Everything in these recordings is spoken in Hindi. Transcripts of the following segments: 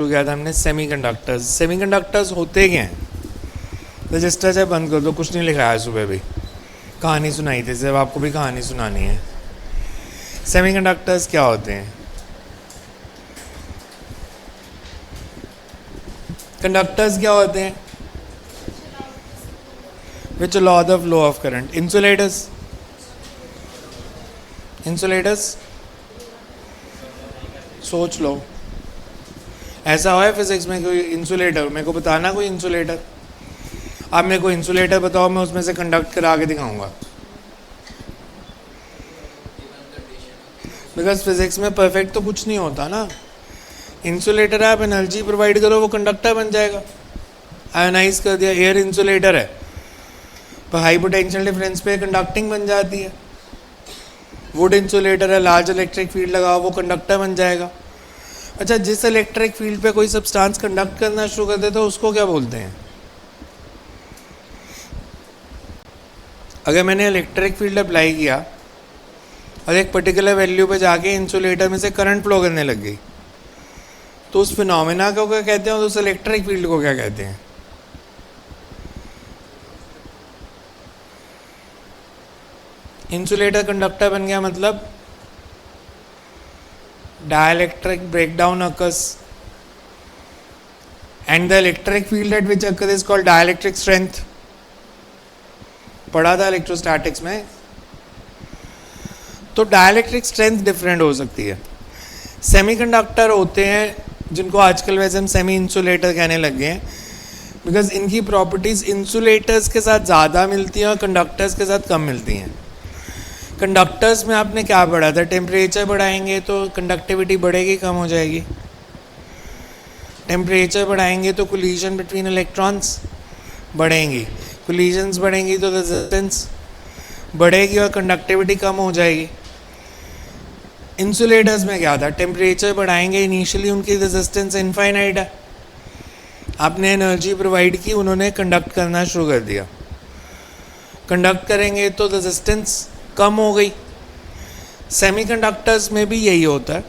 गया था हमने सेमीकंडक्टर्स। सेमीकंडक्टर्स होते क्या हैं? रजिस्टर से बंद कर दो, कुछ नहीं लिखा है। सुबह भी कहानी सुनाई थी, सिर्फ आपको भी कहानी सुनानी है। सेमीकंडक्टर्स क्या होते हैं? कंडक्टर्स क्या होते हैं? Which allow the flow of current. Insulators, insulators सोच लो, ऐसा हुआ है फिजिक्स में कोई इंसुलेटर? मेरे को बताना कोई इंसुलेटर। आप मेरे को इंसुलेटर बताओ, मैं उसमें से कंडक्ट करा के दिखाऊंगा। बिकॉज फिजिक्स में परफेक्ट तो कुछ नहीं होता ना। इंसुलेटर आप एनर्जी प्रोवाइड करो, वो कंडक्टर बन जाएगा। आयोनाइज कर दिया, एयर इंसुलेटर है, पर हाई पोटेंशियल डिफरेंस पे कंडक्टिंग बन जाती है। वुड इंसुलेटर है, लार्ज इलेक्ट्रिक फील्ड लगाओ, वो कंडक्टर बन जाएगा। अच्छा, जिस इलेक्ट्रिक फील्ड पे कोई सब्सटेंस कंडक्ट करना शुरू कर देता है उसको क्या बोलते हैं? अगर मैंने इलेक्ट्रिक फील्ड अप्लाई किया और एक पर्टिकुलर वैल्यू पे जाके इंसुलेटर में से करंट फ्लो करने लग गई, तो उस फिनोमेना को क्या कहते हैं और उस इलेक्ट्रिक फील्ड को क्या कहते हैं? इंसुलेटर कंडक्टर बन गया, मतलब dielectric breakdown occurs and the electric field at which occurs is called dielectric strength. पढ़ा था इलेक्ट्रोस्टैटिक्स में। तो डाइलेक्ट्रिक स्ट्रेंथ डिफरेंट हो सकती है। सेमीकंडक्टर होते हैं जिनको आजकल वैसे हम सेमी इंसुलेटर कहने लग गए हैं, बिकॉज इनकी प्रॉपर्टीज इंसुलेटर्स के साथ ज़्यादा मिलती हैं और कंडक्टर्स के साथ कम मिलती हैं। कंडक्टर्स में आपने क्या पढ़ा था? टेम्परेचर बढ़ाएंगे तो कंडक्टिविटी बढ़ेगी, कम हो जाएगी। टेम्परेचर बढ़ाएंगे तो कोलिजन बिटवीन इलेक्ट्रॉन्स बढ़ेंगी, कोलिजन्स बढ़ेंगी तो रेजिस्टेंस बढ़ेगी और कंडक्टिविटी कम हो जाएगी। इंसुलेटर्स में क्या था? टेम्परेचर बढ़ाएंगे, इनिशियली उनकी रेजिस्टेंस इनफाइनाइट है, आपने एनर्जी प्रोवाइड की, उन्होंने कंडक्ट करना शुरू कर दिया। कंडक्ट करेंगे तो रेजिस्टेंस कम हो गई। सेमीकंडक्टर्स में भी यही होता है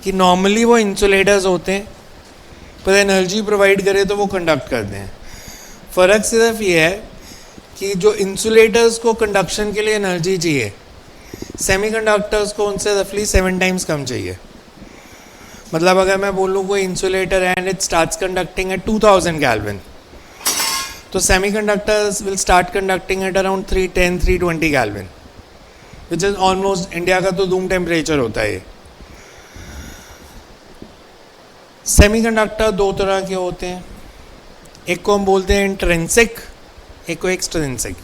कि नॉर्मली वो इंसुलेटर्स होते हैं, पर एनर्जी प्रोवाइड करें तो वो कंडक्ट करते हैं। फ़र्क सिर्फ ये है कि जो इंसुलेटर्स को कंडक्शन के लिए एनर्जी चाहिए, सेमीकंडक्टर्स को उनसे रफली 7 टाइम्स कम चाहिए। मतलब अगर मैं बोलूँ कोई इंसुलेटर है and it starts conducting at 2000 kelvin, तो semiconductors will start conducting at around 310 320 kelvin, which is almost India का तो रूम टेम्परेचर होता है। सेमीकंडक्टर दो तरह के होते हैं, एक को हम बोलते हैं इंट्रिंसिक, एक को extrinsic.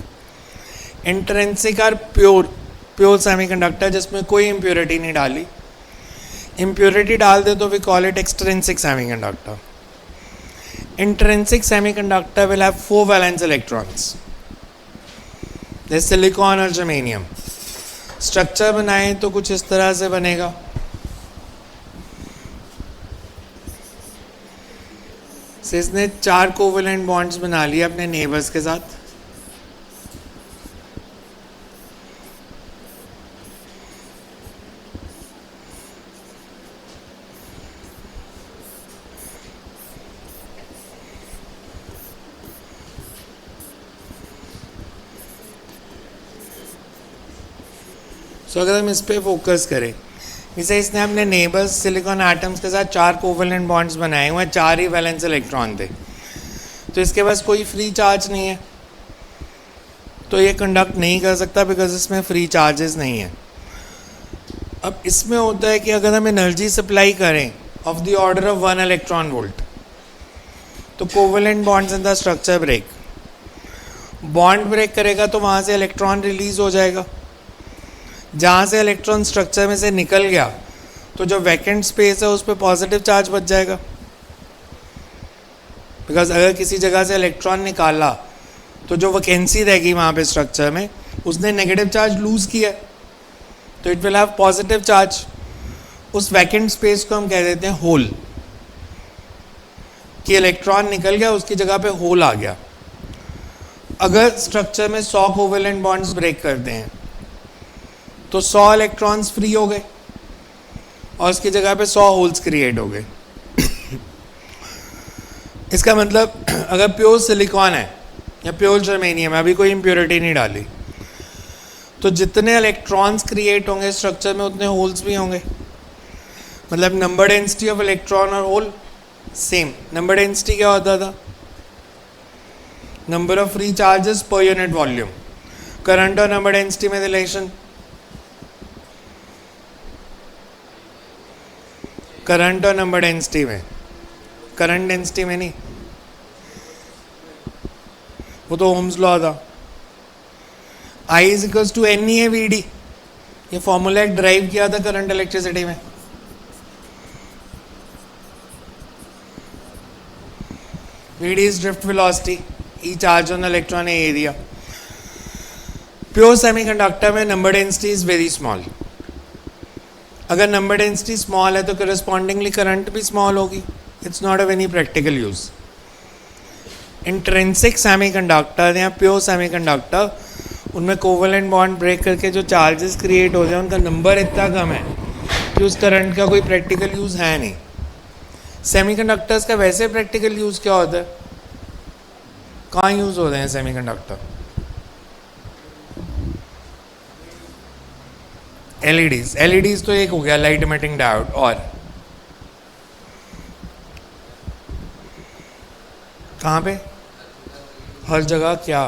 Intrinsic are pure semiconductor जिसमें कोई इम्प्योरिटी नहीं डाली। इम्प्योरिटी डाल दे तो we call it extrinsic semiconductor. Intrinsic semiconductor will have 4 valence electrons, जैसे सिलिकॉन और जर्मेनियम। स्ट्रक्चर बनाए तो कुछ इस तरह से बनेगा। से इसने 4 कोवेलेंट बॉन्ड्स बना लिए अपने नेबर्स के साथ। तो अगर हम इस पे फोकस करें, जैसे इसने अपने नेबर्स सिलिकॉन एटम्स के साथ 4 कोवेलेंट बॉन्ड्स बनाए हुए हैं, 4 ही वैलेंस इलेक्ट्रॉन थे, तो इसके पास कोई फ्री चार्ज नहीं है, तो ये कंडक्ट नहीं कर सकता बिकॉज इसमें फ्री चार्जेस नहीं है। अब इसमें होता है कि अगर हम एनर्जी सप्लाई करें of the order of 1 electron volt, तो covalent bonds in the structure break. Bond break करेगा तो वहाँ से इलेक्ट्रॉन रिलीज हो जाएगा। जहाँ से इलेक्ट्रॉन स्ट्रक्चर में से निकल गया तो जो वैकेंट स्पेस है उस पर पॉजिटिव चार्ज बच जाएगा, बिकॉज अगर किसी जगह से इलेक्ट्रॉन निकाला तो जो वैकेंसी रहेगी वहाँ पे स्ट्रक्चर में, उसने नेगेटिव चार्ज लूज किया, तो it will have positive charge. उस वैकेंट स्पेस को हम कह देते हैं होल, कि इलेक्ट्रॉन निकल गया, उसकी जगह पे होल आ गया। अगर स्ट्रक्चर में 100 कोवेलेंट बॉन्ड्स ब्रेक करते हैं तो 100 इलेक्ट्रॉन्स फ्री हो गए और उसकी जगह पे 100 होल्स क्रिएट हो गए। इसका मतलब अगर प्योर सिलिकॉन है या प्योर जर्मेनियम है, अभी कोई इम्प्योरिटी नहीं डाली, तो जितने इलेक्ट्रॉन्स क्रिएट होंगे स्ट्रक्चर में उतने होल्स भी होंगे। मतलब नंबर डेंसिटी ऑफ इलेक्ट्रॉन और होल सेम। नंबर डेंसिटी क्या होता था? Number of free charges per unit volume. Current और नंबर डेंसिटी में रिलेशन, करंट और नंबर डेंसिटी में, करंट डेंसिटी में नहीं, वो तो ओम्स लॉ था। I is equals to N E A V D, ये फॉर्मूला एक ड्राइव किया था करंट इलेक्ट्रिसिटी में। V D is drift velocity, E charge on electron area. Pure semiconductor में number density is very small. अगर नंबर डेंसिटी स्मॉल है तो करस्पॉन्डिंगली करंट भी स्मॉल होगी। It's not of any practical use. Intrinsic semiconductor या प्योर सेमीकंडक्टर, उनमें कोवेलेंट बॉन्ड ब्रेक करके जो चार्जेस क्रिएट हो जाए उनका नंबर इतना कम है कि उस करंट का कोई प्रैक्टिकल यूज़ है नहीं। सेमीकंडक्टर्स का वैसे प्रैक्टिकल यूज़ क्या होता है? कहाँ यूज़ होते हैं सेमीकंडक्टर? एलईडीज। एलईडीज तो एक हो गया, लाइट इमिटिंग डायोड। और कहाँ पे? हर जगह। क्या?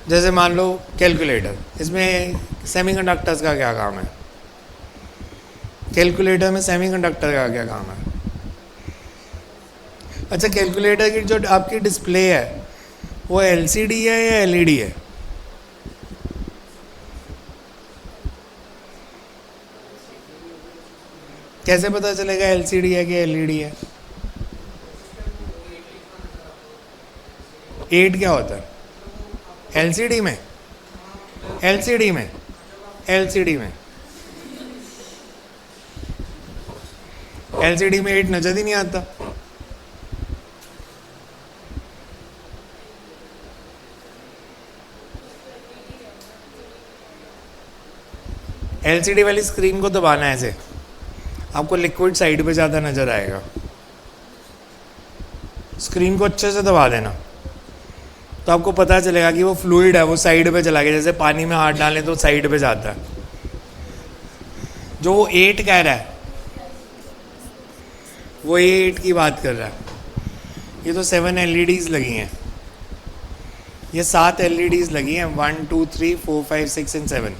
जैसे मान लो कैलकुलेटर, इसमें सेमीकंडक्टर्स का क्या काम है? कैलकुलेटर में सेमीकंडक्टर का क्या काम है? अच्छा, कैलकुलेटर की जो आपकी डिस्प्ले है वो एलसीडी है या एलईडी है? कैसे पता चलेगा एलसीडी है कि एलईडी है? 8 क्या होता है? एलसीडी में, एलसीडी में, एलसीडी में, एलसीडी में 8 नजर ही नहीं आता। एलसीडी वाली स्क्रीन को दबाना है ऐसे, आपको लिक्विड साइड पे ज़्यादा नजर आएगा। स्क्रीन को अच्छे से दबा देना तो आपको पता चलेगा कि वो फ्लूइड है, वो साइड पे चला गया। जैसे पानी में हाथ डालें तो साइड पे जाता है। जो वो 8 कह रहा है वो ये 8 की बात कर रहा है। ये तो 7 एलईडीज लगी हैं, ये 7 एलईडीज लगी हैं, 1 2 3 4 5 6 एंड 7।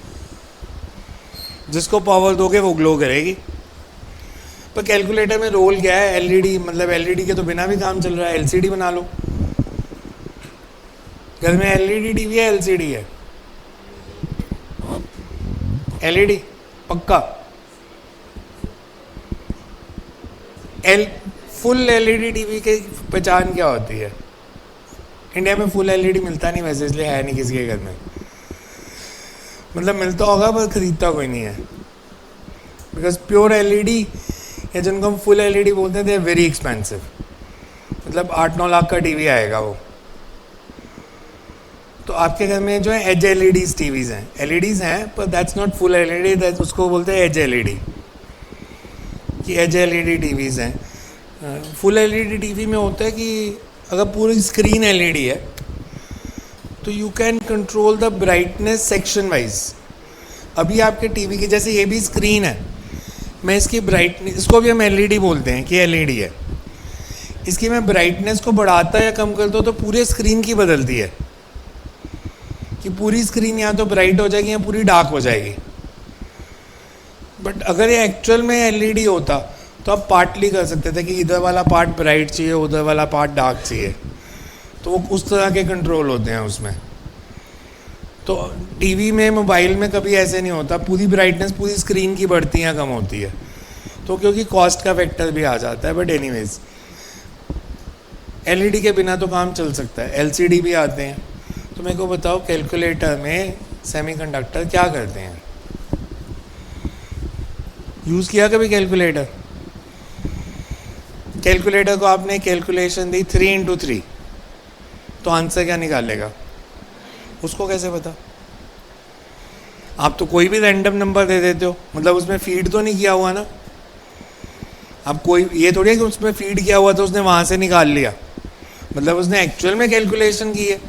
जिसको पावर दोगे वो ग्लो करेगी। पर कैलकुलेटर में रोल क्या है? एलईडी, मतलब एलईडी के तो बिना भी काम चल रहा है। एलसीडी बना लो। घर में एलईडी टीवी है, एलसीडी है? एलईडी पक्का। फुल एलईडी टीवी की पहचान क्या होती है? इंडिया में फुल एलईडी मिलता नहीं वैसे, इसलिए है नहीं किसी के घर में। मतलब मिलता होगा पर खरीदता कोई नहीं है। बिकॉज प्योर एलईडी या जिनको हम फुल एलईडी बोलते हैं, दे आर वेरी एक्सपेंसिव। मतलब 8-9 लाख का टीवी आएगा वो। तो आपके घर में जो है एज एलईडीज टीवीज हैं, एलईडीज हैं पर that's not full LED, that उसको बोलते हैं एज एलईडी, कि एज एलईडी टीवीज हैं। फुल एलईडी टीवी में होता है कि अगर पूरी स्क्रीन एलईडी है तो you can control the brightness section wise. अभी आपके टीवी की जैसे ये भी स्क्रीन है, मैं इसकी ब्राइटनेस, इसको भी हम एलईडी बोलते हैं कि एलईडी है, इसकी मैं ब्राइटनेस को बढ़ाता या कम करता हूँ तो पूरे स्क्रीन की बदलती है कि पूरी स्क्रीन या तो ब्राइट हो जाएगी या पूरी डार्क हो जाएगी। बट अगर ये एक्चुअल में एलईडी होता तो आप पार्टली कर सकते थे कि इधर वाला पार्ट ब्राइट चाहिए, उधर वाला पार्ट डार्क चाहिए। तो वो उस तरह के कंट्रोल होते हैं उसमें। तो टीवी में, मोबाइल में कभी ऐसे नहीं होता, पूरी ब्राइटनेस पूरी स्क्रीन की बढ़ती है कम होती है, तो क्योंकि कॉस्ट का फैक्टर भी आ जाता है। बट एनीवेज, एलईडी के बिना तो काम चल सकता है। एलसीडी भी आते हैं। तो मेरे को बताओ कैलकुलेटर में सेमीकंडक्टर क्या करते हैं? यूज़ किया कभी कैलकुलेटर? कैलकुलेटर को आपने कैलकुलेशन दी 3 × 3 तो आंसर क्या निकालेगा? उसको कैसे पता? आप तो कोई भी रैंडम नंबर दे देते हो, मतलब उसमें फीड तो नहीं किया हुआ ना। अब कोई ये थोड़ी है कि उसमें फीड किया हुआ तो उसने वहाँ से निकाल लिया, मतलब उसने एक्चुअल में कैलकुलेशन की है।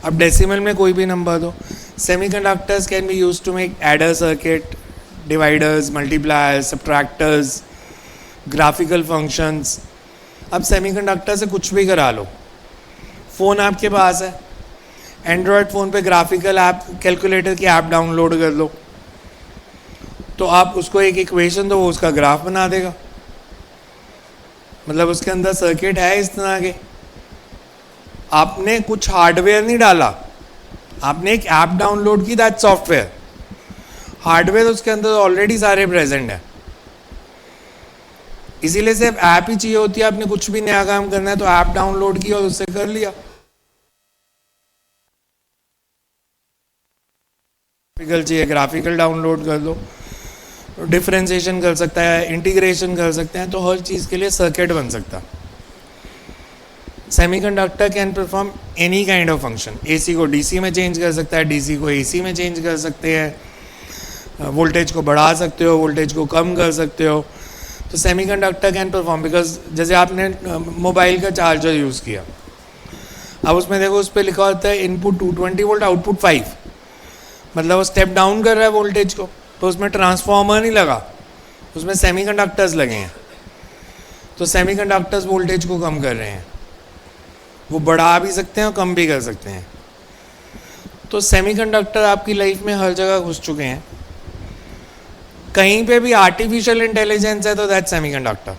अब डेसिमल में कोई भी नंबर दो। Semiconductors can be used to make adder circuit, dividers, multipliers, subtractors, graphical functions. अब सेमीकंडक्टर से कुछ भी करा लो। फ़ोन आपके पास है, एंड्रॉयड फ़ोन पे ग्राफिकल ऐप, कैलकुलेटर की ऐप डाउनलोड कर लो, तो आप उसको एक इक्वेशन दो, वो उसका ग्राफ बना देगा। मतलब उसके अंदर सर्किट है इस तरह के। आपने कुछ हार्डवेयर नहीं डाला, आपने एक ऐप डाउनलोड की, दैट सॉफ्टवेयर। हार्डवेयर उसके अंदर ऑलरेडी सारे प्रेजेंट है, इसीलिए सिर्फ ऐप ही चाहिए होती है। आपने कुछ भी नया काम करना है तो ऐप डाउनलोड की और उससे कर लिया। ग्राफिकल चाहिए, ग्राफिकल डाउनलोड कर लो, डिफरेंशिएशन कर सकता है, इंटीग्रेशन कर सकते हैं, तो हर चीज़ के लिए सर्किट बन सकता है। Semiconductor can perform any kind of function. AC को डीसी में चेंज कर सकता है, डीसी को एसी में चेंज कर सकते हैं, वोल्टेज को बढ़ा सकते हो, वोल्टेज को कम कर सकते हो। तो सेमीकंडक्टर कैन परफॉर्म, बिकॉज जैसे आपने मोबाइल का चार्जर यूज़ किया, अब उसमें देखो उस पर लिखा होता है इनपुट 220 वोल्ट, आउटपुट 5, मतलब वो स्टेप डाउन कर रहा है वोल्टेज को, तो उसमें ट्रांसफॉर्मर नहीं लगा, उसमें सेमीकंडक्टर्स लगे हैं। तो सेमीकंडक्टर्स वोल्टेज को कम कर रहे हैं, वो बढ़ा भी सकते हैं और कम भी कर सकते हैं। तो सेमीकंडक्टर आपकी लाइफ में हर जगह घुस चुके हैं। कहीं पे भी आर्टिफिशियल इंटेलिजेंस है तो दैट सेमीकंडक्टर।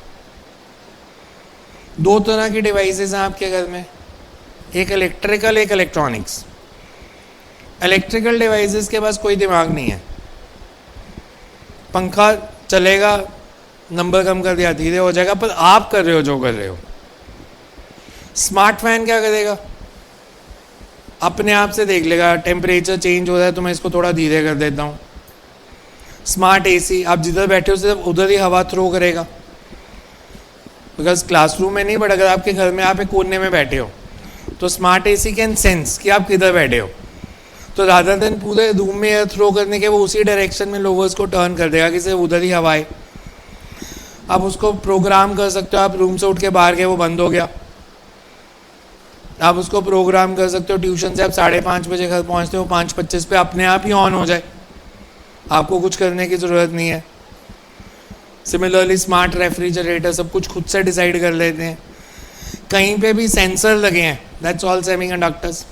दो तरह की डिवाइसेस हैं आपके घर में, एक इलेक्ट्रिकल, एक इलेक्ट्रॉनिक्स। इलेक्ट्रिकल डिवाइसेस के पास कोई दिमाग नहीं है, पंखा चलेगा, नंबर कम कर दिया, धीरे हो जाएगा, पर आप कर रहे हो जो कर रहे हो। स्मार्ट फैन क्या करेगा, अपने आप से देख लेगा, टेम्परेचर चेंज हो रहा है तो मैं इसको थोड़ा धीरे कर देता हूँ। स्मार्ट एसी, आप जिधर बैठे हो सिर्फ उधर ही हवा थ्रो करेगा, बिकॉज क्लासरूम में नहीं, बट अगर आपके घर में आप एक कोने में बैठे हो तो स्मार्ट एसी कैन सेंस कि आप किधर बैठे हो, तो रादर देन पूरे रूम में एयर थ्रो करने के वो उसी डायरेक्शन में लोवर्स को टर्न कर देगा कि सिर्फ उधर ही हवा आए। आप उसको प्रोग्राम कर सकते हो, आप रूम से उठ के बाहर गए वो बंद हो गया। आप उसको प्रोग्राम कर सकते हो, ट्यूशन से आप 5:30 बजे घर पहुंचते हो, 5:25 पे अपने आप ही ऑन हो जाए, आपको कुछ करने की ज़रूरत नहीं है। सिमिलरली स्मार्ट रेफ्रिजरेटर सब कुछ खुद से डिसाइड कर लेते हैं। कहीं पे भी सेंसर लगे हैं, दैट्स ऑल सेमीकंडक्टर्स।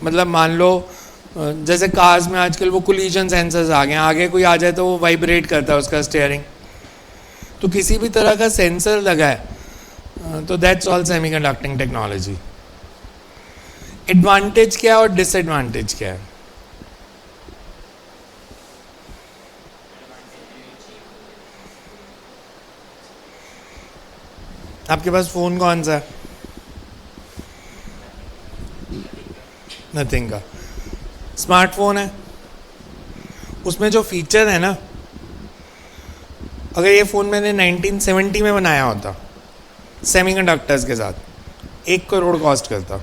मतलब मान लो जैसे कार्स में आजकल वो कोलिजन सेंसर्स आ गए हैं, आगे कोई आ जाए तो वो वाइब्रेट करता है उसका स्टीयरिंग, तो किसी भी तरह का सेंसर लगा है, तो that's all semiconducting technology. Advantage क्या है और डिसएडवांटेज क्या है? आपके पास फ़ोन कौन सा है? नथिंग का स्मार्टफोन है, उसमें जो फीचर है ना, अगर ये फ़ोन मैंने 1970 में बनाया होता सेमीकंडक्टर्स के साथ, 1 करोड़ कॉस्ट करता,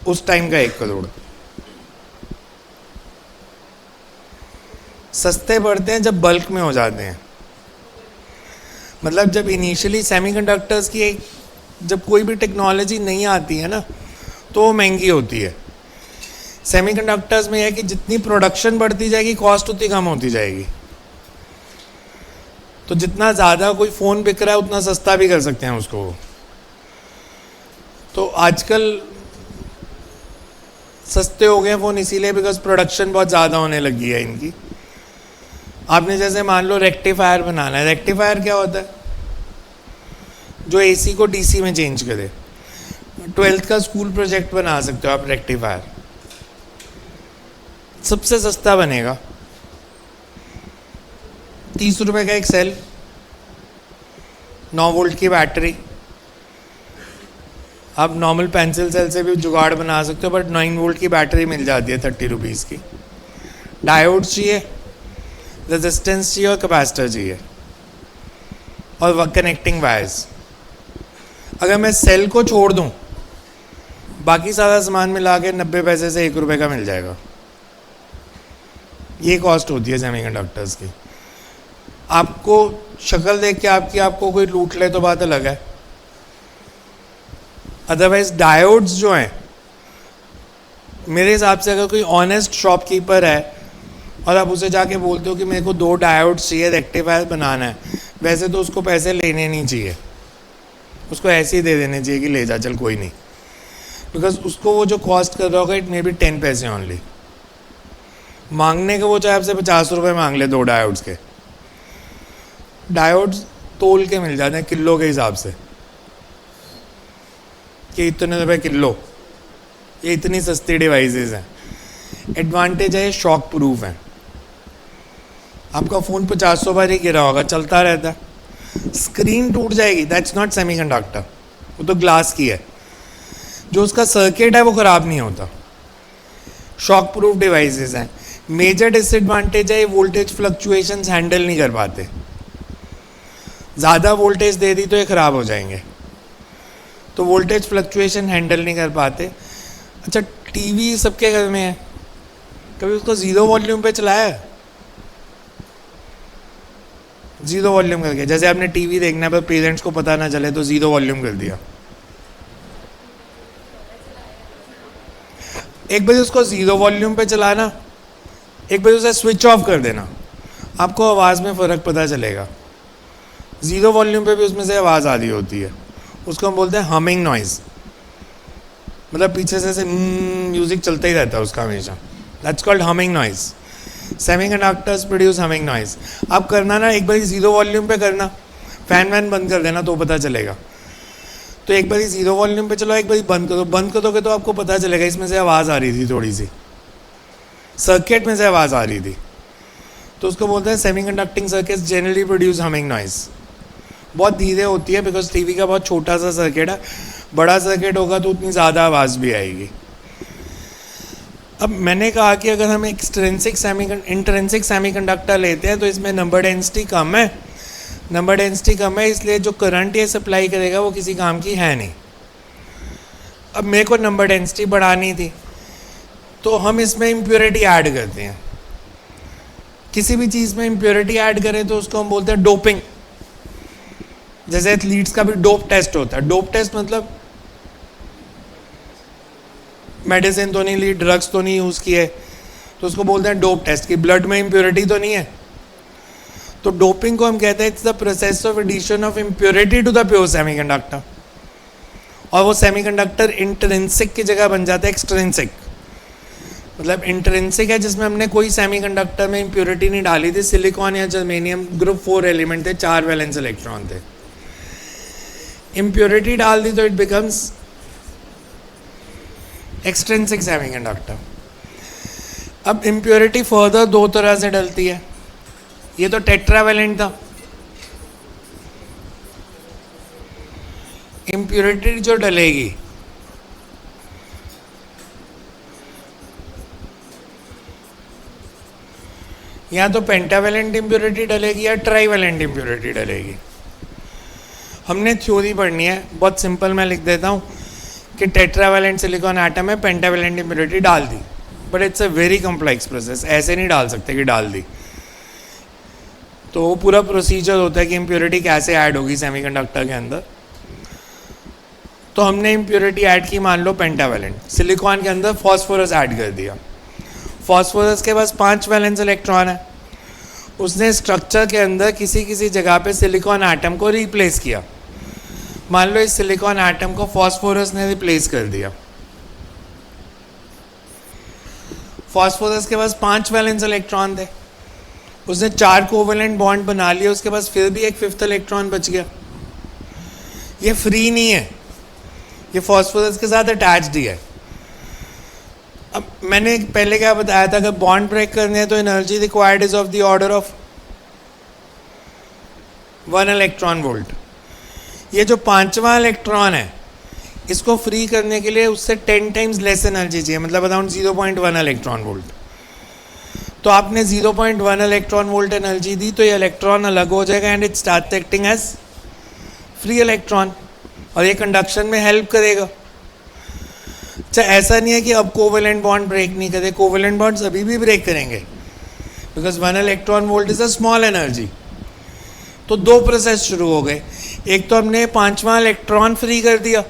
उस टाइम का 1 करोड़। सस्ते पड़ते हैं जब बल्क में हो जाते हैं, मतलब जब इनिशियली सेमीकंडक्टर्स की जब कोई भी टेक्नोलॉजी नहीं आती है ना तो वो महंगी होती है। सेमीकंडक्टर्स में यह है कि जितनी प्रोडक्शन बढ़ती जाएगी कॉस्ट उतनी कम होती जाएगी, तो जितना ज़्यादा कोई फ़ोन बिक रहा है उतना सस्ता भी कर सकते हैं उसको। तो आजकल सस्ते हो गए फ़ोन इसीलिए बिकॉज प्रोडक्शन बहुत ज़्यादा होने लगी है इनकी। आपने जैसे मान लो रेक्टिफायर बनाना है, रेक्टिफायर क्या होता है? जो एसी को डीसी में चेंज करे। 12th का स्कूल प्रोजेक्ट बना सकते हो आप रेक्टिफायर, सबसे सस्ता बनेगा, 30 रुपए का एक सेल, 9 वोल्ट की बैटरी। आप नॉर्मल पेंसिल सेल से भी जुगाड़ बना सकते हो, बट 9 वोल्ट की बैटरी मिल जाती है 30 रुपीज़ की। डायोड चाहिए, रेजिस्टेंस चाहिए और कैपेसिटर चाहिए, और कनेक्टिंग वायर्स। अगर मैं सेल को छोड़ दूं, बाकी सारा सामान मिला के 90 पैसे से 1 रुपये का मिल जाएगा। ये कॉस्ट होती है सेमीकंडक्टर्स की। आपको शक्ल देख के आपको कोई लूट ले तो बात अलग है, अदरवाइज डायोड्स जो हैं, मेरे हिसाब से अगर कोई ऑनेस्ट शॉपकीपर है और आप उसे जाके बोलते हो कि मेरे को 2 डायोड्स चाहिए रेक्टिफायर बनाना है, वैसे तो उसको पैसे लेने नहीं चाहिए, उसको ऐसे ही दे देने चाहिए कि ले जा चल कोई नहीं, बिकॉज उसको वो जो कॉस्ट कर रहा होगा इट मे बी 10 पैसे ओनली। मांगने के वो चाहे आपसे 50 रुपये मांग ले 2 डायोड्स के, डायोड्स तोल के मिल जाते हैं किलो के हिसाब से कि इतने रुपये किलो, ये इतनी सस्ती डिवाइसेस हैं। एडवांटेज है ये शॉक प्रूफ है, आपका फ़ोन 50 बार ही गिरा होगा, चलता रहता है, स्क्रीन टूट जाएगी, दैट्स नॉट सेमीकंडक्टर, वो तो ग्लास की है, जो उसका सर्किट है वो ख़राब नहीं होता। शॉक प्रूफ डिवाइसेस हैं। मेजर डिसएडवांटेज है ये वोल्टेज फ्लक्चुएशंस हैंडल नहीं कर पाते, ज़्यादा वोल्टेज दे दी तो ये ख़राब हो जाएंगे, तो वोल्टेज फ्लक्चुएशन हैंडल नहीं कर पाते। अच्छा, टीवी सबके घर में है, कभी उसको 0 वॉल्यूम पे चलाया है? 0 वॉल्यूम करके, जैसे आपने टीवी देखना है पर पेरेंट्स को पता ना चले तो 0 वॉल्यूम कर दिया। एक बार उसको 0 वॉल्यूम पे चलाना, एक बार उसे स्विच ऑफ कर देना, आपको आवाज़ में फ़र्क पता चलेगा। 0 वॉल्यूम पे भी उसमें से आवाज़ आ रही होती है, उसको हम बोलते हैं हमिंग नॉइज़, मतलब पीछे से म्यूज़िक चलता ही रहता है उसका हमेशा, that's called humming noise. Semiconductors produce humming noise. आप करना ना, एक बार 0 वॉल्यूम पे करना, फ़ैन वैन बंद कर देना तो पता चलेगा। तो एक बार 0 वॉल्यूम पे चलो, एक बार बंद करोगे तो आपको पता चलेगा इसमें से आवाज़ आ रही थी, थोड़ी सी सर्किट में से आवाज़ आ रही थी, तो उसको बोलते हैं semiconducting circuits generally produce humming noise. बहुत धीरे होती है बिकॉज टीवी का बहुत छोटा सा सर्किट है, बड़ा सर्किट होगा तो उतनी ज़्यादा आवाज़ भी आएगी। अब मैंने कहा कि अगर हम इंट्रिंसिक सेमीकंडक्टर लेते हैं तो इसमें नंबर डेंसिटी कम है, इसलिए जो करंट ये सप्लाई करेगा वो किसी काम की है नहीं। अब मेरे को नंबर डेंसिटी बढ़ानी थी तो हम इसमें इम्प्योरिटी ऐड करते हैं। किसी भी चीज़ में इम्प्योरिटी ऐड करें तो उसको हम बोलते हैं डोपिंग। जैसे एथलीट्स का भी डोप टेस्ट होता है। डोप टेस्ट मतलब मेडिसिन तो नहीं ली, ड्रग्स तो नहीं यूज़ किए, तो उसको बोलते हैं डोप टेस्ट, कि ब्लड में इम्प्योरिटी तो नहीं है। तो डोपिंग को हम कहते हैं it's the process of addition of impurity to the pure semiconductor, और वो सेमीकंडक्टर इंट्रिंसिक की जगह बन जाता है एक्सट्रिंसिक। मतलब इंट्रिंसिक है जिसमें हमने कोई सेमीकंडक्टर में इम्प्योरिटी नहीं डाली थी, सिलिकॉन या जर्मेनियम ग्रुप 4 एलिमेंट थे, 4 वैलेंस इलेक्ट्रॉन थे। इम्प्योरिटी डाल दी तो इट बिकम्स एक्सट्रिंसिक सेमीकंडक्टर। अब इम्प्योरिटी फर्दर 2 तरह से डलती है। ये तो टेट्रावैलेंट था। इम्प्योरिटी जो डलेगी या तो पेंटावैलेंट इम्प्योरिटी डलेगी या ट्राईवैलेंट इम्प्योरिटी डलेगी। हमने थ्योरी पढ़नी है, बहुत सिंपल मैं लिख देता हूँ कि टेट्रावैलेंट सिलिकॉन एटम है, पेंटावैलेंट इम्प्योरिटी डाल दी, but it's a very complex process. ऐसे नहीं डाल सकते कि डाल दी, तो वो पूरा प्रोसीजर होता है कि इम्प्योरिटी कैसे ऐड होगी सेमीकंडक्टर के अंदर। तो हमने इम्प्योरिटी ऐड की, मान लो पेंटावैलेंट, सिलिकॉन के अंदर फॉस्फोरस ऐड कर दिया। फॉस्फोरस के पास 5 वैलेंस इलेक्ट्रॉन है, उसने स्ट्रक्चर के अंदर किसी किसी जगह पे सिलिकॉन एटम को रिप्लेस किया। मान लो इस सिलिकॉन एटम को फॉस्फोरस ने रिप्लेस कर दिया। फॉस्फोरस के पास 5 वैलेंस इलेक्ट्रॉन थे, उसने 4 कोवेलेंट बॉन्ड बना लिए, उसके पास फिर भी एक 5th इलेक्ट्रॉन बच गया। ये फ्री नहीं है, ये फॉस्फोरस के साथ अटैच्ड ही है। अब मैंने पहले क्या बताया था, अगर बॉन्ड ब्रेक करने हैं तो energy required is of the order of 1 electron volt. ये जो 5वां इलेक्ट्रॉन है, इसको फ्री करने के लिए उससे 10 टाइम्स लेस एनर्जी चाहिए, मतलब अराउंड 0.1 इलेक्ट्रॉन वोल्ट। तो आपने 0.1 इलेक्ट्रॉन वोल्ट एनर्जी दी तो ये इलेक्ट्रॉन अलग हो जाएगा and it start acting as free electron, और ये कंडक्शन में हेल्प करेगा। अच्छा, ऐसा नहीं है कि अब कोवेलेंट बॉन्ड ब्रेक नहीं करे, कोवेलेंट बॉन्ड्स अभी भी ब्रेक करेंगे, because 1 electron volt is a small energy. तो दो प्रोसेस शुरू हो गए। एक तो हमने पांचवा इलेक्ट्रॉन फ्री कर दिया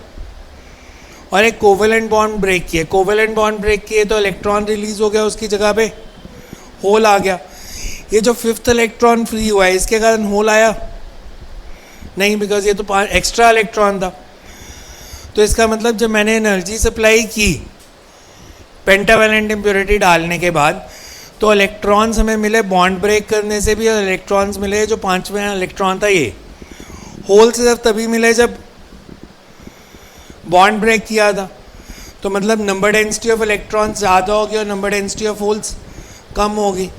और एक कोवेलेंट बॉन्ड ब्रेक किया। कोवेलेंट बॉन्ड ब्रेक किए तो इलेक्ट्रॉन रिलीज हो गया, उसकी जगह पे होल आ गया। ये जो फिफ्थ इलेक्ट्रॉन फ्री हुआ है इसके कारण होल आया नहीं, बिकॉज ये तो एक्स्ट्रा इलेक्ट्रॉन था। तो इसका मतलब जब मैंने एनर्जी सप्लाई की पेंटावेलेंट इम्प्योरिटी डालने के बाद, तो इलेक्ट्रॉन्स हमें मिले बॉन्ड ब्रेक करने से भी, और इलेक्ट्रॉन्स मिले जो पांचवें इलेक्ट्रॉन था ये होल से सिर्फ तभी मिले जब बॉन्ड ब्रेक किया था। तो मतलब नंबर डेंसिटी ऑफ इलेक्ट्रॉन्स ज़्यादा होगी और नंबर डेंसिटी ऑफ होल्स कम होगी।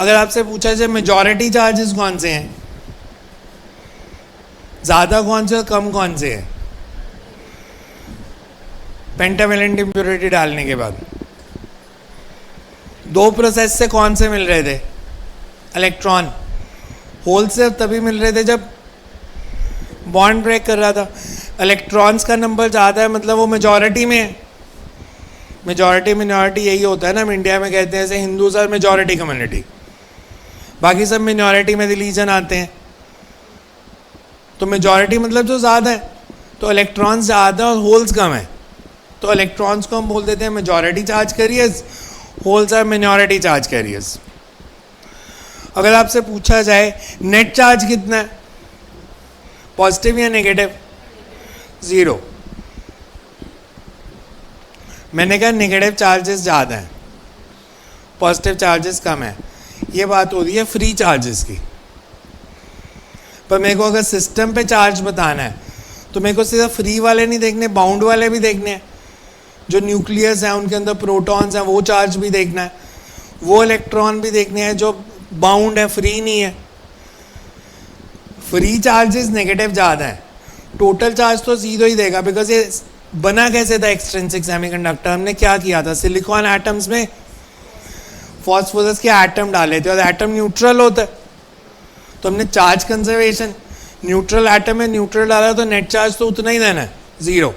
अगर आपसे पूछा जाए मेजॉरिटी चार्जेस कौन से हैं, ज़्यादा कौन से और कम कौन से हैं पेंटावेलेंट इम्प्योरिटी डालने के बाद? दो प्रोसेस से कौन से मिल रहे थे इलेक्ट्रॉन? होल से तभी मिल रहे थे जब बॉन्ड ब्रेक कर रहा था। इलेक्ट्रॉन्स का नंबर ज़्यादा है मतलब वो मेजॉरिटी में है। मेजॉरिटी मिनॉरिटी यही होता है ना, हम इंडिया में कहते हैं जैसे हिंदूज आर मेजॉरिटी कम्युनिटी, बाकी सब मिनॉरिटी में रिलीजन आते हैं। तो मेजॉरिटी मतलब जो ज़्यादा है, तो इलेक्ट्रॉन्स ज़्यादा और होल्स कम है, तो इलेक्ट्रॉन्स को हम बोल देते हैं majority charge carriers, holes are minority charge carriers. अगर आपसे पूछा जाए नेट चार्ज कितना है, पॉजिटिव या नेगेटिव? ज़ीरो। मैंने कहा नेगेटिव चार्जेस ज़्यादा हैं, पॉजिटिव चार्जेस कम है। ये बात हो रही है फ्री चार्जेस की। पर मेरे को अगर सिस्टम पे चार्ज बताना है तो मेरे को सिर्फ फ्री वाले नहीं देखने, बाउंड वाले भी देखने हैं। जो न्यूक्लियस हैं उनके अंदर प्रोटॉन्स हैं वो चार्ज भी देखना है, वो इलेक्ट्रॉन भी देखने हैं जो बाउंड है, फ्री नहीं है। फ्री चार्जेस नेगेटिव ज़्यादा है, टोटल चार्ज तो ज़ीरो ही देगा। बिकॉज ये बना कैसे था एक्सट्रिंसिक सेमीकंडक्टर? हमने क्या किया था, सिलिकॉन एटम्स में फॉस्फोरस के एटम डाले थे और एटम न्यूट्रल होता है, तो हमने चार्ज कंजर्वेशन, न्यूट्रल एटम में न्यूट्रल डाला तो नेट चार्ज तो उतना ही देना है, ज़ीरो।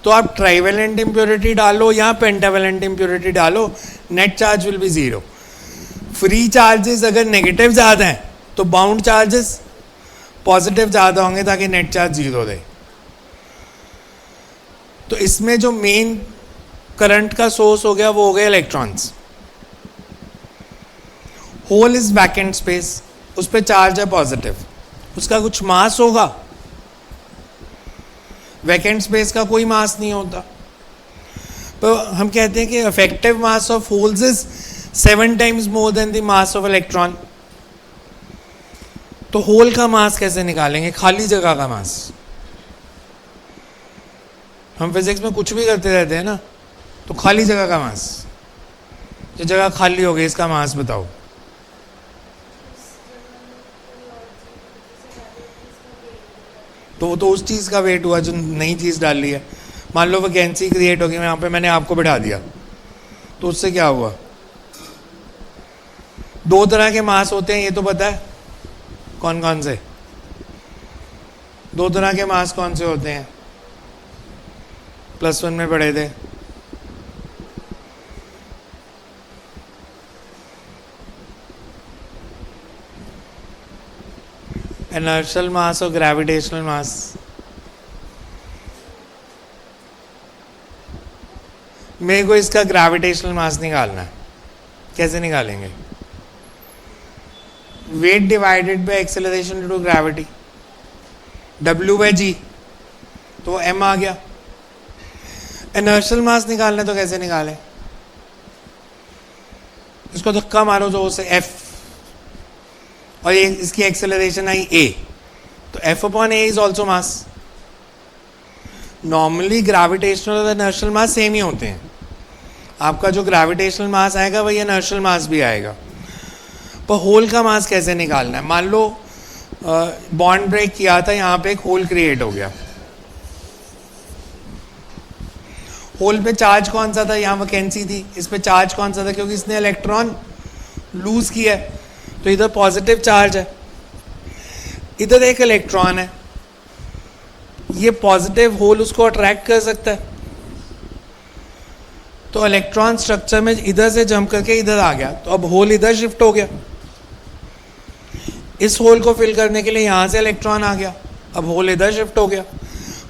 तो आप ट्राइवेलेंट इम्प्योरिटी डालो या पेंटावेलेंट इम्प्योरिटी डालो, net charge will be zero. Free charges अगर नेगेटिव ज़्यादा हैं तो बाउंड चार्जेस पॉजिटिव ज़्यादा होंगे ताकि नेट चार्ज ज़ीरो दे। तो इसमें जो मेन करंट का सोर्स हो गया वो हो गया electrons. Hole is vacant space, उस पर चार्ज है पॉजिटिव, उसका कुछ मास होगा, वैकेंट स्पेस का कोई मास नहीं होता। तो हम कहते हैं कि effective mass of holes is 7 times more than the mass of electron। तो होल का मास कैसे निकालेंगे? खाली जगह का मास। हम फिजिक्स में कुछ भी करते रहते हैं ना, तो खाली जगह का मास, जो जगह खाली हो गई इसका मास बताओ। तो वो तो उस चीज़ का वेट हुआ जो नई चीज़ डाल ली है। मान लो वैकेंसी क्रिएट होगी, यहाँ पे मैंने आपको बिठा दिया, तो उससे क्या हुआ? दो तरह के मास होते हैं, ये तो पता है। कौन कौन से? दो तरह के मास कौन से होते हैं? +1 में पढ़े थे। इनर्शियल मास और ग्रेविटेशनल मास। मेरे को इसका ग्रेविटेशनल मास निकालना है। कैसे निकालेंगे? Weight divided by acceleration due to gravity, W/g, तो m आ गया। इनर्शियल मास निकालना है तो कैसे निकालें? इसको धक्का मारो तो उसे F, और ये इसकी एक्सेलरेशन आई a, तो F/a is also mass. Normally gravitational और इनर्शियल मास सेम ही होते हैं। आपका जो ग्रेविटेशनल मास आएगा वही इनर्शियल मास भी आएगा। पर होल का मास कैसे निकालना है? मान लो बॉन्ड ब्रेक किया था, यहाँ पे एक होल क्रिएट हो गया। होल पे चार्ज कौन सा था? यहाँ वैकेंसी थी। इस पे चार्ज कौन सा था? क्योंकि इसने इलेक्ट्रॉन लूज किया है, तो इधर पॉजिटिव चार्ज है, इधर एक इलेक्ट्रॉन है। ये पॉजिटिव होल उसको अट्रैक्ट कर सकता है, तो इलेक्ट्रॉन स्ट्रक्चर में इधर से जंप करके इधर आ गया, तो अब होल इधर शिफ्ट हो गया। इस होल को फिल करने के लिए यहाँ से इलेक्ट्रॉन आ गया, अब होल इधर शिफ्ट हो गया,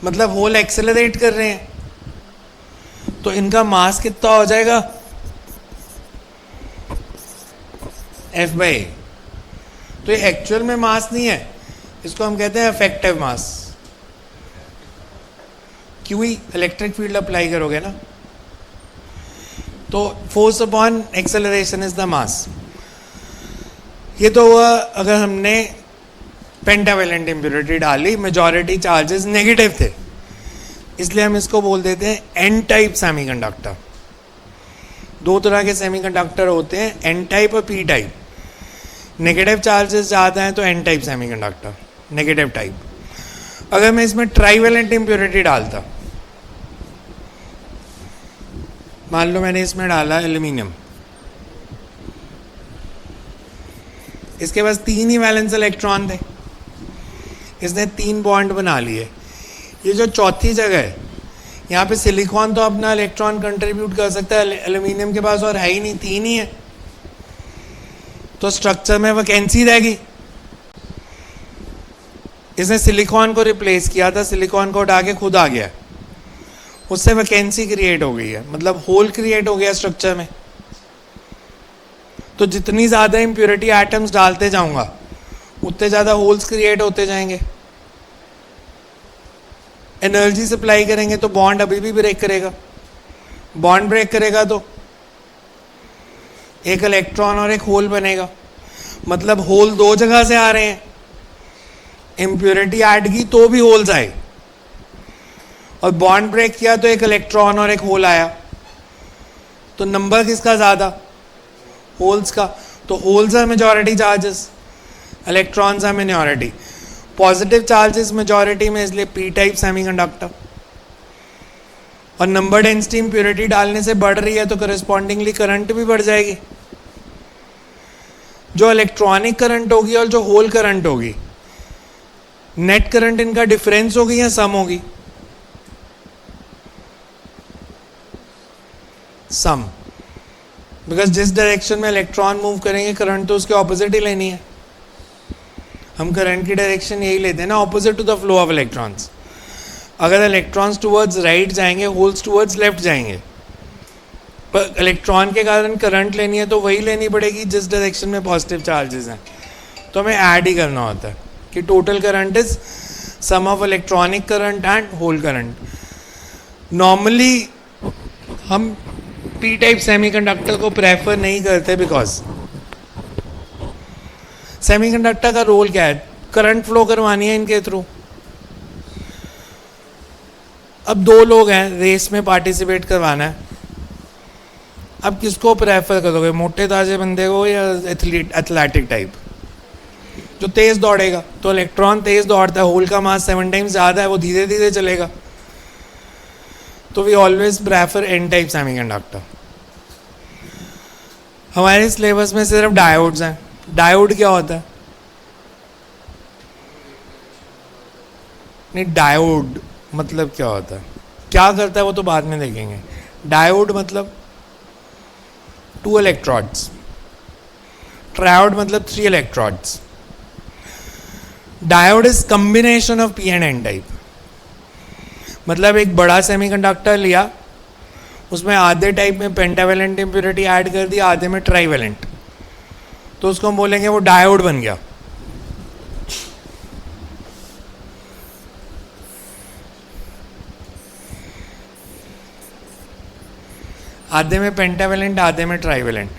मतलब होल एक्सेलरेट कर रहे हैं, तो इनका मास कितना हो जाएगा, F/A। तो ये एक्चुअल में मास नहीं है, इसको हम कहते हैं इफेक्टिव मास। क्यों ही इलेक्ट्रिक फील्ड अप्लाई करोगे ना, तो force upon acceleration is the mass. ये तो हुआ अगर हमने पेंटावेलेंट इम्प्योरिटी डाली, मेजॉरिटी चार्जेस नेगेटिव थे, इसलिए हम इसको बोल देते हैं एन टाइप सेमीकंडक्टर। दो तरह के सेमीकंडक्टर होते हैं, एन टाइप और पी टाइप। नेगेटिव चार्जेस ज़्यादा हैं तो N type semiconductor, negative type. अगर मैं इसमें ट्राइवेलेंट इम्प्योरिटी डालता, मान लो मैंने इसमें डाला एल्यूमिनियम, इसके पास 3 ही वैलेंस इलेक्ट्रॉन थे, इसने 3 बॉन्ड बना लिए। ये जो चौथी जगह है, यहाँ पे सिलिकॉन तो अपना इलेक्ट्रॉन कंट्रीब्यूट कर सकता है, एल्यूमिनियम के पास और है ही नहीं, 3 ही है, तो स्ट्रक्चर में वैकेंसी रहेगी। इसने सिलिकॉन को रिप्लेस किया था, सिलिकॉन को उठा के खुद आ गया, उससे वैकेंसी क्रिएट हो गई है, मतलब होल क्रिएट हो गया स्ट्रक्चर में। तो जितनी ज़्यादा इम्प्योरिटी एटम्स डालते जाऊंगा उतने ज़्यादा होल्स क्रिएट होते जाएंगे। एनर्जी सप्लाई करेंगे तो बॉन्ड अभी भी ब्रेक करेगा, बॉन्ड ब्रेक करेगा तो एक इलेक्ट्रॉन और एक होल बनेगा, मतलब होल 2 जगह से आ रहे हैं। इम्प्योरिटी ऐड की तो भी होल्स आए, और बॉन्ड ब्रेक किया तो एक इलेक्ट्रॉन और एक होल आया, तो नंबर किसका ज़्यादा, होल्स का। तो holes are majority charges, electrons are minority. Positive charges majority में, इसलिए पी टाइप सेमीकंडक्टर। और नंबर डेंसिटी इम्प्योरिटी डालने से बढ़ रही है तो करस्पॉन्डिंगली करंट भी बढ़ जाएगी। जो इलेक्ट्रॉनिक करंट होगी और जो होल करंट होगी, नेट करंट इनका डिफरेंस होगी या सम होगी, सम। बिकॉज जिस डायरेक्शन में इलेक्ट्रॉन मूव करेंगे करंट तो उसके ऑपोजिट ही लेनी है। हम करंट की डायरेक्शन यही लेते हैं ना, opposite to the flow of electrons. अगर इलेक्ट्रॉन्स टुवर्ड्स राइट जाएंगे, होल्स टुवर्ड्स लेफ्ट जाएंगे, पर इलेक्ट्रॉन के कारण करंट लेनी है तो वही लेनी पड़ेगी जिस डायरेक्शन में पॉजिटिव चार्जेस हैं। तो हमें ऐड ही करना होता है कि total current is sum of electronic current and hole current. Normally हम पी टाइप सेमीकंडक्टर को प्रेफर नहीं करते, बिकॉज सेमीकंडक्टर का रोल क्या है, करंट फ्लो करवानी है इनके थ्रू। अब 2 लोग हैं, रेस में पार्टिसिपेट करवाना है, अब किसको प्रेफर करोगे, मोटे ताजे बंदे को या एथलेटिक टाइप जो तेज दौड़ेगा। तो इलेक्ट्रॉन तेज दौड़ता है, होल का मास 7 टाइम्स ज़्यादा है, वो धीरे धीरे चलेगा, तो we always prefer N type semiconductor. हमारे सिलेबस में सिर्फ डायोड्स हैं। डायोड क्या होता है, नहीं डायोड मतलब क्या होता है, क्या करता है वो तो बाद में देखेंगे। डायोड मतलब 2 इलेक्ट्रोड्स, ट्रायोड मतलब 3 electrodes. Diode is combination of P and N type. मतलब एक बड़ा सेमीकंडक्टर लिया, उसमें आधे टाइप में पेंटावेलेंट इम्प्योरिटी ऐड कर दी, आधे में ट्राइवेलेंट, तो उसको हम बोलेंगे वो डायोड बन गया। आधे में पेंटावेलेंट, आधे में ट्राइवेलेंट।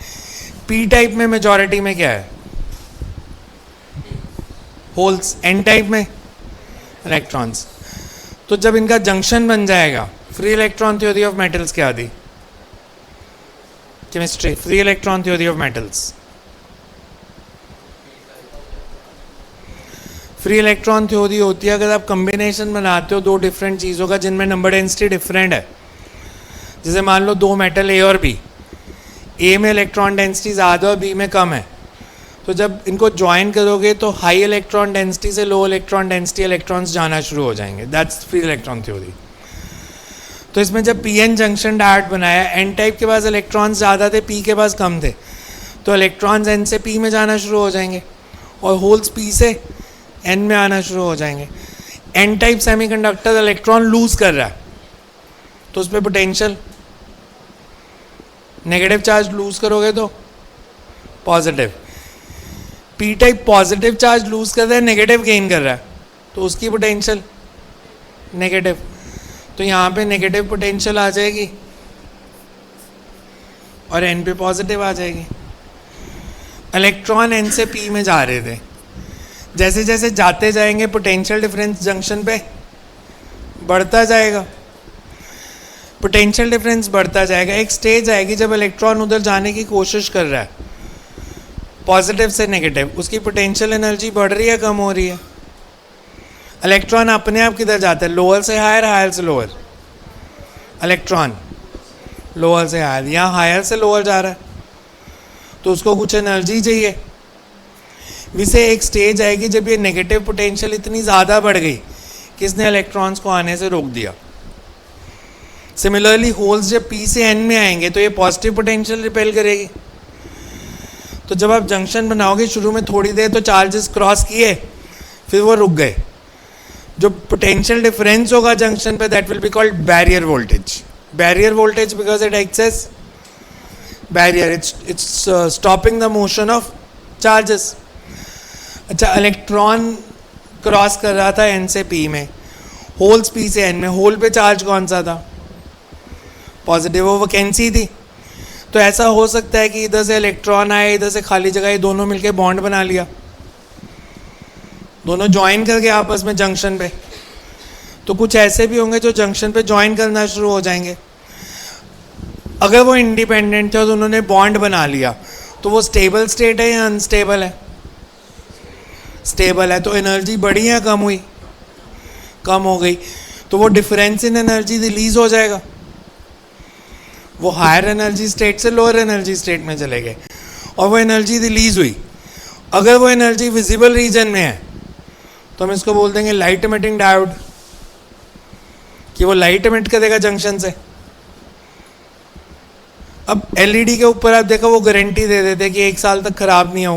पी टाइप में मेजॉरिटी में क्या है, होल्स। एन टाइप में इलेक्ट्रॉन्स। तो जब इनका जंक्शन बन जाएगा, free electron theory of metals क्या थी, chemistry, free electron theory of metals. Free electron theory होती है अगर आप कॉम्बिनेशन बनाते हो 2 डिफरेंट चीज़ों का जिनमें नंबर डेंसिटी डिफरेंट है। जैसे मान लो 2 मेटल ए और बी, ए में इलेक्ट्रॉन डेंसिटी ज़्यादा और बी में कम है, तो जब इनको ज्वाइन करोगे तो हाई इलेक्ट्रॉन डेंसिटी से लो इलेक्ट्रॉन डेंसिटी इलेक्ट्रॉन्स जाना शुरू हो जाएंगे। That's free electron theory. तो इसमें जब पी एन जंक्शन डायोड बनाया, एन टाइप के पास इलेक्ट्रॉन्स ज़्यादा थे, पी के पास कम थे, तो इलेक्ट्रॉन्स एन से पी में जाना शुरू हो जाएंगे, और होल्स पी से एन में आना शुरू हो जाएंगे। N type semiconductor electron lose कर रहा है तो उस पर पोटेंशियल, नेगेटिव चार्ज लूज करोगे तो positive. P type positive charge lose कर रहा है, नेगेटिव गेन कर रहा है तो उसकी पोटेंशियल नेगेटिव। तो यहाँ पे नेगेटिव पोटेंशियल आ जाएगी और एन पे पॉजिटिव आ जाएगी। इलेक्ट्रॉन एन से पी में जा रहे थे, जैसे जैसे जाते जाएंगे पोटेंशियल डिफरेंस जंक्शन पे बढ़ता जाएगा, पोटेंशियल डिफरेंस बढ़ता जाएगा। एक स्टेज आएगी जब इलेक्ट्रॉन उधर जाने की कोशिश कर रहा है पॉजिटिव से नेगेटिव, उसकी पोटेंशियल एनर्जी बढ़ रही है कम हो रही है। इलेक्ट्रॉन अपने आप किधर जाता है, लोअर से हायर, हायर से लोअर। इलेक्ट्रॉन लोअर से हायर, यहाँ हायर से लोअर जा रहा है तो उसको कुछ एनर्जी चाहिए। वैसे एक स्टेज आएगी जब ये नेगेटिव पोटेंशियल इतनी ज़्यादा बढ़ गई कि इसने इलेक्ट्रॉन्स को आने से रोक दिया। सिमिलरली होल्स जब पी से एन में आएंगे तो ये पॉजिटिव पोटेंशियल रिपेल करेगी। तो जब आप जंक्शन बनाओगे शुरू में थोड़ी देर तो चार्जेस क्रॉस किए, फिर वो रुक गए, जो पोटेंशियल डिफरेंस होगा जंक्शन पे that will be called barrier voltage. Barrier voltage because it acts as barrier, it's stopping the motion of charges. अच्छा, इलेक्ट्रॉन क्रॉस कर रहा था एन से पी में, होल्स पी से एन में, होल पे चार्ज कौन सा था, पॉजिटिव, वो वैकेंसी थी। तो ऐसा हो सकता है कि इधर से इलेक्ट्रॉन आए, इधर से खाली जगह, ये दोनों मिलके बॉन्ड बना लिया, दोनों ज्वाइन करके आपस में जंक्शन पे। तो कुछ ऐसे भी होंगे जो जंक्शन पे ज्वाइन करना शुरू हो जाएंगे। अगर वो इंडिपेंडेंट थे तो उन्होंने बॉन्ड बना लिया तो वो स्टेबल स्टेट है या अनस्टेबल है, स्टेबल है। तो एनर्जी बढ़ी या कम हुई, कम हो गई, तो वो डिफरेंस इन एनर्जी रिलीज हो जाएगा, वो हायर एनर्जी स्टेट से लोअर एनर्जी स्टेट में चले गए और वो एनर्जी रिलीज हुई। अगर वो एनर्जी विजिबल रीजन में है तो हम इसको बोल देंगे लाइट एमिटिंग डायोड, कि वो लाइट एमिट करेगा जंक्शन से। अब एलईडी के ऊपर आप देखो वो गारंटी दे देते कि 1 साल तक खराब नहीं होगा।